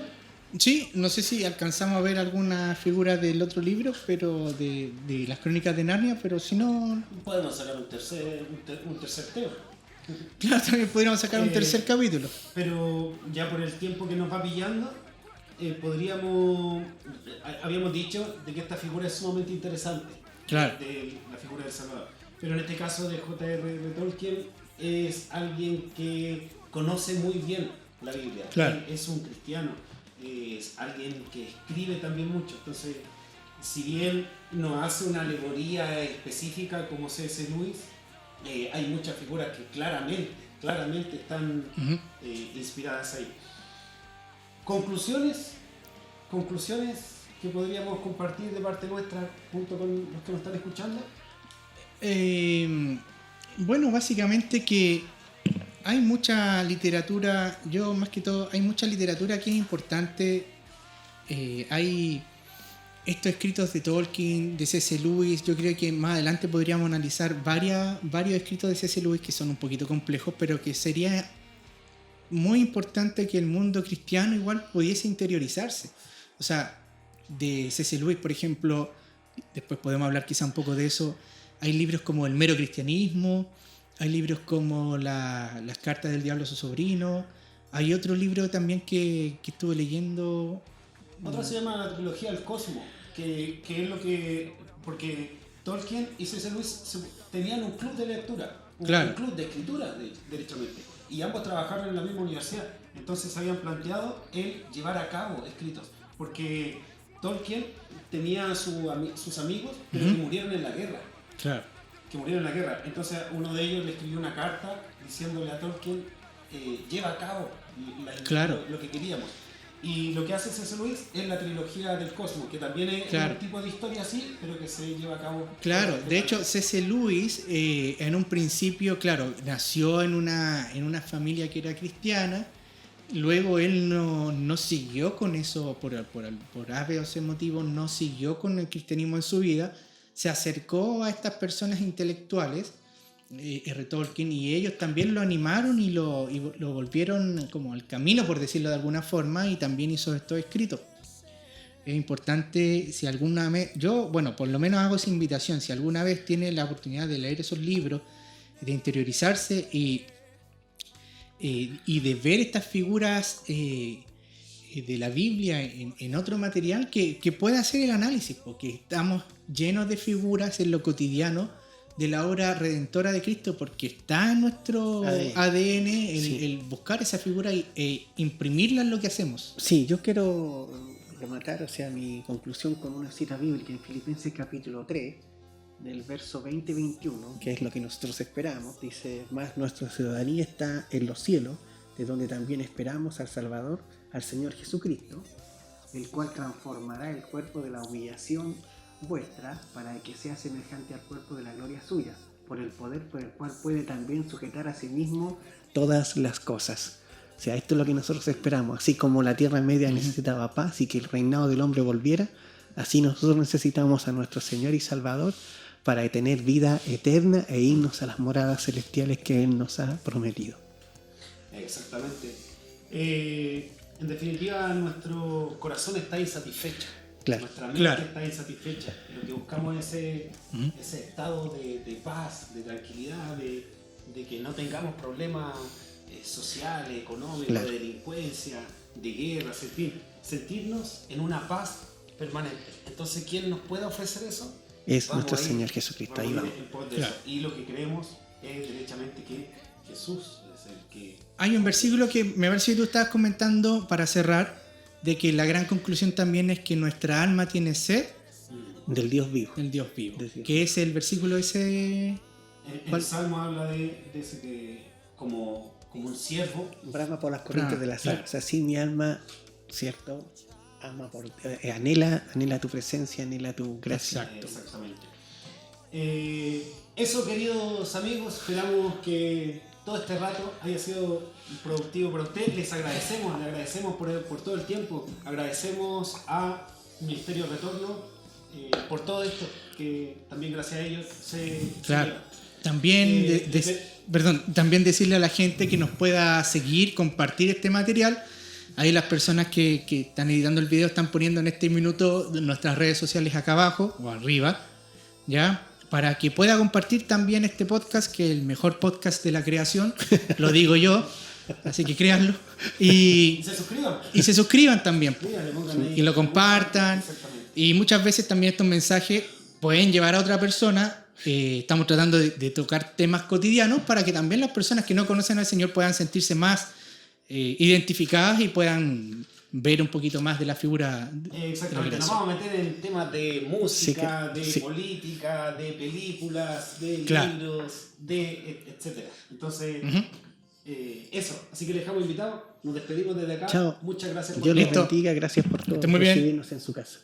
Sí, no sé si alcanzamos a ver alguna figura del otro libro, pero de las Crónicas de Narnia, pero si no... Podemos sacar un tercer tema. Claro, también podríamos sacar un tercer capítulo. Pero ya por el tiempo que nos va pillando, habíamos dicho de que esta figura es sumamente interesante. Claro. De la figura del Salvador. Pero en este caso de J.R.R. Tolkien es alguien que conoce muy bien la Biblia. Claro. Es un cristiano. Es alguien que escribe también mucho. Entonces, si bien no hace una alegoría específica como C.S. Lewis, hay muchas figuras que claramente están inspiradas ahí. Conclusiones que podríamos compartir de parte nuestra junto con los que nos están escuchando. Bueno, básicamente que hay mucha literatura, hay mucha literatura que es importante. Hay estos escritos de Tolkien, de C.S. Lewis. Yo creo que más adelante podríamos analizar varios escritos de C.S. Lewis que son un poquito complejos, pero que sería muy importante que el mundo cristiano igual pudiese interiorizarse. O sea, de C.S. Lewis, por ejemplo, después podemos hablar quizá un poco de eso. Hay libros como El mero cristianismo, hay libros como Las cartas del diablo a su sobrino. Hay otro libro también que estuve leyendo. Otra se llama La trilogía del cosmos, que es lo que... Porque Tolkien y C.S. Lewis tenían un club de lectura, un club de escritura, derechamente. Y ambos trabajaron en la misma universidad. Entonces habían planteado el llevar a cabo escritos. Porque Tolkien tenía sus amigos, pero que murieron en la guerra. Claro. Que murieron en la guerra. Entonces uno de ellos le escribió una carta diciéndole a Tolkien, lleva a cabo lo que queríamos. Y lo que hace C.S. Lewis es la trilogía del cosmos, que también es un tipo de historia así, pero que se lleva a cabo. Claro, de hecho C.S. Lewis en un principio, nació en una familia que era cristiana. Luego él no siguió con eso, por A o C motivo, no siguió con el cristianismo en su vida. Se acercó a estas personas intelectuales R. Tolkien, y ellos también lo animaron y lo volvieron como al camino, por decirlo de alguna forma, y también hizo estos escritos. Es importante, si alguna vez, yo, bueno, por lo menos hago esa invitación, si alguna vez tiene la oportunidad de leer esos libros, de interiorizarse y de ver estas figuras de la Biblia en otro material, que pueda hacer el análisis, porque estamos llenos de figuras en lo cotidiano de la obra redentora de Cristo, porque está en nuestro ADN el buscar esa figura e imprimirla en lo que hacemos. Sí, yo quiero rematar, o sea, mi conclusión con una cita bíblica en Filipenses capítulo 3, del verso 20-21, que es lo que nosotros esperamos. Dice: más nuestra ciudadanía está en los cielos, de donde también esperamos al Salvador, al Señor Jesucristo, el cual transformará el cuerpo de la humillación vuestra para que sea semejante al cuerpo de la gloria suya, por el poder por el cual puede también sujetar a sí mismo todas las cosas. O sea, esto es lo que nosotros esperamos. Así como la Tierra Media necesitaba paz y que el reinado del hombre volviera, así nosotros necesitamos a nuestro Señor y Salvador para tener vida eterna e irnos a las moradas celestiales que Él nos ha prometido. Exactamente. En definitiva, nuestro corazón está insatisfecho. Claro. Nuestra mente está insatisfecha. Lo que buscamos es ese estado de paz, de tranquilidad, de que no tengamos problemas sociales, económicos, de delincuencia, de guerras, en fin, sentirnos en una paz permanente. Entonces, ¿quién nos puede ofrecer eso? Es nuestro Señor Jesucristo. Ahí vamos. Y lo que creemos es derechamente que Jesús es el que... Hay un versículo que me parece que tú estabas comentando para cerrar, de que la gran conclusión también es que nuestra alma tiene sed del Dios vivo. Del Dios vivo. Que es el versículo ese... El Salmo habla de ese que como un ciervo brama por las corrientes de las aguas. O sea, sí, mi alma, cierto, ama por anhela tu presencia, anhela tu gracia. Exactamente. Eso, queridos amigos, esperamos que todo este rato haya sido productivo para ustedes. Les agradecemos por todo el tiempo. Agradecemos a Ministerio Retorno por todo esto, que también gracias a ellos se también también decirle a la gente que nos pueda seguir, compartir este material. Ahí las personas que están editando el video están poniendo en este minuto nuestras redes sociales acá abajo o arriba, ¿ya? Para que pueda compartir también este podcast, que es el mejor podcast de la creación, lo digo yo, así que créanlo. Y se suscriban también, y lo compartan. Y muchas veces también estos mensajes pueden llevar a otra persona. Estamos tratando de tocar temas cotidianos para que también las personas que no conocen al Señor puedan sentirse más identificadas y puedan ver un poquito más de la figura. Exactamente, nos vamos a meter en temas de música, política, de películas, de libros, etcétera. Entonces, eso, así que les dejamos invitados, nos despedimos desde acá. Chao. Muchas gracias por Dios les bendiga, gracias por todo, muy bien. recibirnos en su casa.